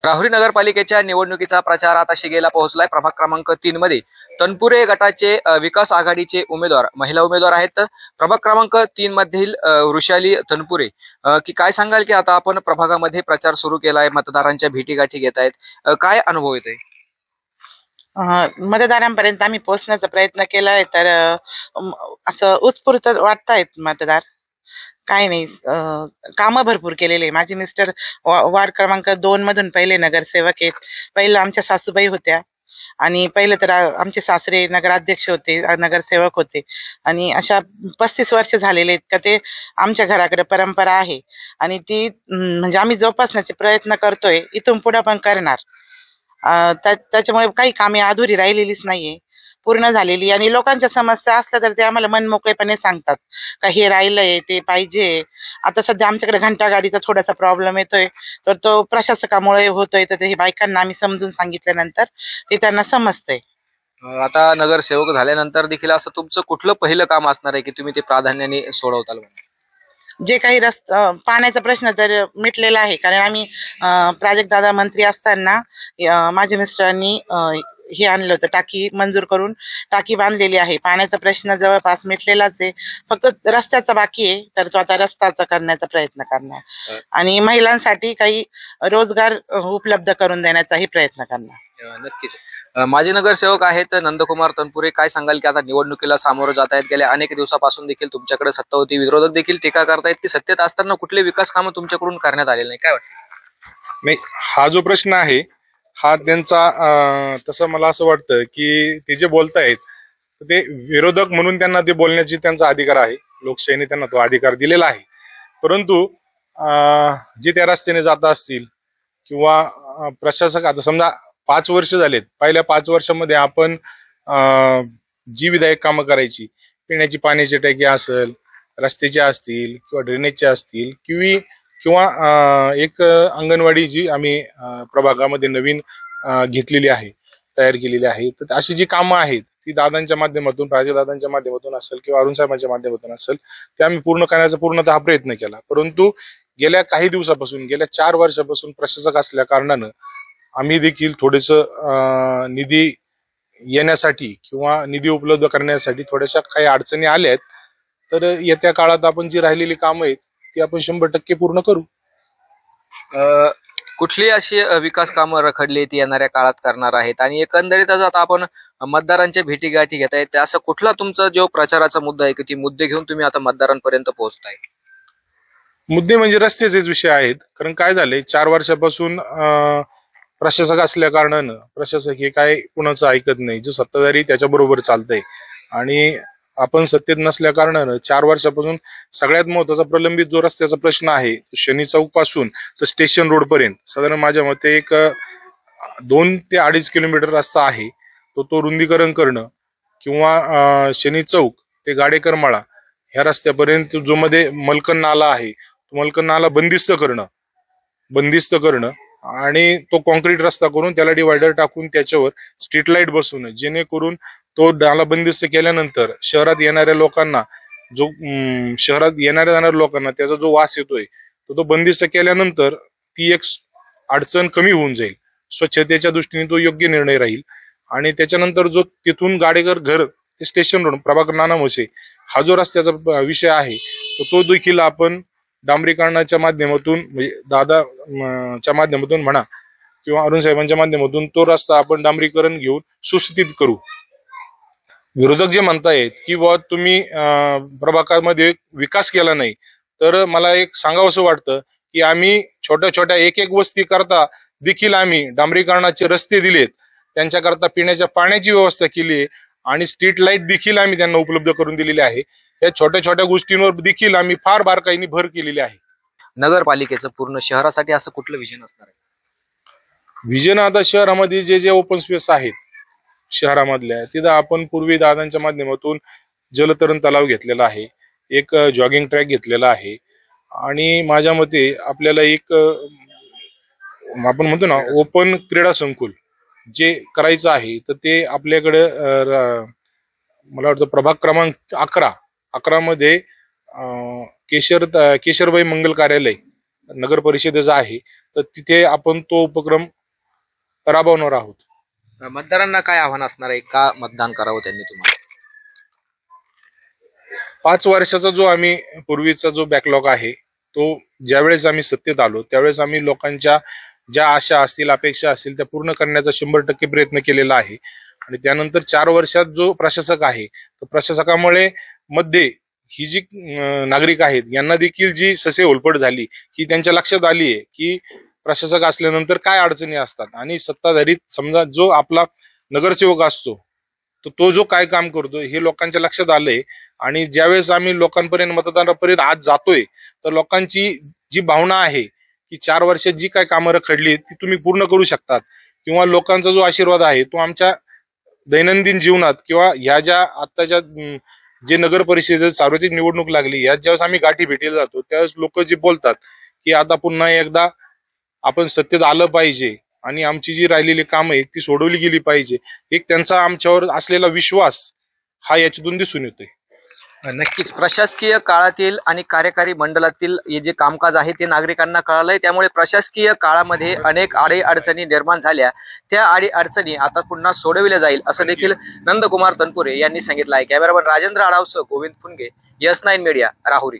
राहुरी नगरपालिकेच्या निवडणुकीचा प्रचार आता शिगेला पोहोचलाय। प्रभाग क्रमांक 3 मध्ये तनपुरे गटाचे विकास आघाडीचे उमेदवार महिला उमेदवार आहेत। प्रभाग क्रमांक 3 मधील वृषाली तनपुरे की काय सांगाल की आता आपण प्रभागामध्ये प्रचार सुरू केलाय, मतदारांच्या भेटीगाठी घेत आहेत, काय अनुभव येतोय? मतदारांपर्यंत आम्ही पोहोचण्याचा प्रयत्न केलाय, तर असं उत्स्फूर्त वाटतायत मतदार। काय नाही, कामं भरपूर केलेले। माझे मिस्टर वार्ड क्रमांक 2 मधून पहिले नगरसेवक आहेत। पहिलं आमच्या सासूबाई होत्या आणि पहिले तर आमचे सासरे नगराध्यक्ष होते, नगरसेवक होते आणि अशा 35 वर्ष झालेले आहेत का ते आमच्या घराकडे परंपरा आहे आणि ती म्हणजे आम्ही जोपासण्याचे प्रयत्न करतोय, इथून पुढे पण करणार। त्याच्यामुळे काही कामे अधुरी राहिलेलीच नाहीये, पूर्ण झालेली। आणि लोकांच्या समस्या असल्या तर ते आम्हाला मनमोकळेपणे सांगतात का हे राहिलंय, ते पाहिजे। आता सध्या आमच्याकडे घंटा गाडीचा थोडासा प्रॉब्लेम येतोय, तर तो प्रशासकामुळे होतोय, तर ते बायकांना आम्ही समजून सांगितल्यानंतर ते त्यांना समजतंय। आता नगरसेवक झाल्यानंतर देखील असं तुमचं कुठलं पहिलं काम असणार आहे की तुम्ही ते प्राधान्याने सोडवताल? जे काही पाण्याचा प्रश्न तर मिटलेला आहे, कारण आम्ही प्राजक्त दादा मंत्री असताना माझ्या मिस्टरांनी हे आणलं होतं, टाकी मंजूर करून टाकी बांधलेली आहे। पाण्याचा प्रश्न जवळपास मिटलेलाच आहे, फक्त रस्त्याचा बाकी आहे, तर तो आता रस्त्याचा करण्याचा प्रयत्न करणार आणि महिलांसाठी काही रोजगार उपलब्ध करून देण्याचाही प्रयत्न करणार। नक्कीच। माजी नगरसेवक आहेत नंदकुमार तनपुरे, काय सांगाल की आता निवडणुकीला सामोरं जात आहेत? गेल्या अनेक दिवसापासून देखील तुमच्याकडे सत्ता होती, विरोधक देखील टीका करतायत की सत्तेत असताना कुठले विकास कामं तुमच्याकडून करण्यात आलेले नाही, काय वाटतं? नाही, हा जो प्रश्न आहे हा त्यांचा तसं मला असं वाटतं की ते जे बोलतायत ते विरोधक म्हणून त्यांना ते बोलण्याची त्यांचा अधिकार आहे, लोकशाहीने त्यांना तो अधिकार दिलेला आहे। परंतु जे त्या रस्त्याने जात असतील किंवा प्रशासक, आता समजा 5 वर्ष झालेत, पहिल्या 5 वर्षामध्ये आपण जी विधायक कामं करायची, पिण्याची पाण्याची टाकी असेल, रस्त्याचे असतील किंवा ड्रेनेजचे असतील किंवा एक अंगणवाडी जी आम्ही प्रभागामध्ये नवीन घेतलेली आहे, तयार केलेली आहे, तर अशी जी कामं आहेत ती दादांच्या माध्यमातून, प्राजक्तदादांच्या माध्यमातून असेल किंवा अरुण साहेबांच्या माध्यमातून असेल, ते आम्ही पूर्ण करण्याचा पूर्णतः प्रयत्न केला। परंतु गेल्या काही दिवसापासून, गेल्या 4 वर्षापासून प्रशासक असल्या कारणानं आम्ही देखील थोडेसं निधी येण्यासाठी किंवा निधी उपलब्ध करण्यासाठी थोड्याशा काही अडचणी आल्या आहेत, तर येत्या काळात आपण जी राहिलेली कामं आहेत ती आपण 100% पूर्ण करू। कुठली अशी विकास कामं रखडली ती येणाऱ्या काळात करणार आहेत? आणि एकंदरीतच आता आपण मतदारांच्या भेटीगाठी घेत आहेत, असं कुठला तुमचा जो प्रचाराचा मुद्दा आहे की ती मुद्दे घेऊन तुम्ही आता मतदारांपर्यंत पोहोचताय? मुद्दे म्हणजे रस्त्याचेच विषय आहेत, कारण काय झालंय 4 वर्षापासून प्रशासक असल्या कारणानं प्रशासक हे काय कुणाचं ऐकत नाही, जो सत्ताधारी त्याच्या बरोबर चालतंय आणि आपण सत्तेत नसल्या कारणानं 4 वर्षापासून सगळ्यात महत्वाचा प्रलंबित जो रस्त्याचा प्रश्न आहे, शनी चौक पासून तर स्टेशन रोड पर्यंत साधारण माझ्या मते एक 2 ते 2.5 किलोमीटर रस्ता आहे, तो रुंदीकरण करणं किंवा शनी चौक ते गाडेकरमाळा ह्या रस्त्यापर्यंत जो मध्ये मलकन नाला आहे, तो मलकन नाला बंदिस्त करणं आणि तो कॉन्क्रीट रस्ता करून त्याला डिवायडर टाकून त्याच्यावर स्ट्रीट लाईट बसवणं, जेणेकरून तो नाला बंदिस्त केल्यानंतर शहरात येणाऱ्या लोकांना, जो शहरात येणाऱ्या जाणाऱ्या लोकांना त्याचा जो वास येतोय तो बंदिस्त केल्यानंतर ती एक अडचण कमी होऊन जाईल, स्वच्छतेच्या दृष्टीने तो योग्य निर्णय राहील। आणि त्याच्यानंतर जो तिथून गाडेकर घर ते स्टेशन रोड प्रभाकर नाना म्हसे हा जो रस्त्याचा विषय आहे तो देखील आपण डांबरीकरणाच्या माध्यमातून, म्हणजे दादाच्या माध्यमातून म्हणा किंवा अरुण साहेबांच्या माध्यमातून तो रस्ता आपण डांबरीकरण घेऊन सुस्थितीत करू। विरोधक जे म्हणतायत की बुवा तुम्ही प्रभागामध्ये विकास केला नाही, तर मला एक सांगावंसं वाटतं की आम्ही छोट्या छोट्या एक वस्ती करता देखील आम्ही डांबरीकरणाचे रस्ते दिलेत, त्यांच्याकरता पिण्याच्या पाण्याची व्यवस्था केली आहे आणि स्ट्रीट लाईट देखील आम्ही त्यांना उपलब्ध करून दिलेली आहे। या छोट्या छोट्या गोष्टींवर देखील आम्ही फार बारकाईने भर केलेली आहे। नगरपालिकेचं पूर्ण शहरासाठी असं कुठलं विजन असणार आहे? विजन आता शहरामध्ये जे ओपन स्पेस आहेत शहरामधल्या, तिथं आपण पूर्वी दादांच्या माध्यमातून जलतरण तलाव घेतलेला आहे, एक जॉगिंग ट्रॅक घेतलेला आहे आणि माझ्या मते आपल्याला एक आपण म्हणतो ना ओपन क्रीडा संकुल जे करायचं आहे, तर ते आपल्याकडे मला वाटतं प्रभाग क्रमांक 11 मध्ये केशरबाई मंगल कार्यालय नगर परिषदेचा आहे, तर तिथे आपण तो उपक्रम राबवणार आहोत. मतदारांना काय आव्हान असणार आहे, का मतदान करावं त्यांनी तुम्हाला? 5 वर्षाचा जो आम्ही पूर्वीचा जो बॅकलॉग आहे तो ज्यावेळेस आम्ही सत्तेत आलो त्यावेळेस आम्ही लोकांच्या ज्या आशा असतील अपेक्षा असतील त्या पूर्ण करण्याचा 100% प्रयत्न केलेला आहे. आणि त्यानंतर 4 वर्षात जो प्रशासक आहे तर प्रशासकामुळे मध्ये ही जी नागरिक आहेत यांना देखील जी ससे ओलपट झाली की त्यांच्या लक्षात आली आहे की प्रशासक असल्यानंतर काय अडचणी असतात आणि सत्ताधारीत समजा जो आपला नगरसेवक असतो तर तो जो काय काम करतो हे लोकांच्या लक्षात आलंय. आणि ज्यावेळेस आम्ही लोकांपर्यंत मतदारापर्यंत आज जातोय तर लोकांची जी भावना आहे की 4 वर्षात जी काय कामं रखडली ती तुम्ही पूर्ण करू शकतात किंवा लोकांचा जो आशीर्वाद आहे तो आमच्या दैनंदिन जीवनात किंवा ह्या ज्या आत्ताच्या जे नगर परिषदेत सार्वत्रिक निवडणूक लागली यात ज्यावेळेस आम्ही गाठी भेटीला जातो त्यावेळेस लोक जे बोलतात की आता पुन्हा एकदा आपण सत्तेत आलं पाहिजे आणि आमची जी राहिलेली कामं आहेत ती सोडवली गेली पाहिजे, एक त्यांचा आमच्यावर असलेला विश्वास हा याच्यातून दिसून येतोय. नक्कीच प्रशासकीय काळातील आणि कार्यकारी मंडळातील हे जे कामकाज आहे ते नागरिकांना कळालंय. त्यामुळे प्रशासकीय काळामध्ये अनेक अडीअडचणी निर्माण झाल्या, त्या अडीअडचणी आता पुन्हा सोडविल्या जाईल असं देखील नंदकुमार तनपुरे यांनी सांगितलं आहे. कॅमेरामन राजेंद्र आढावसह गोविंद फुनगे, यस 9 मीडिया, राहुरी.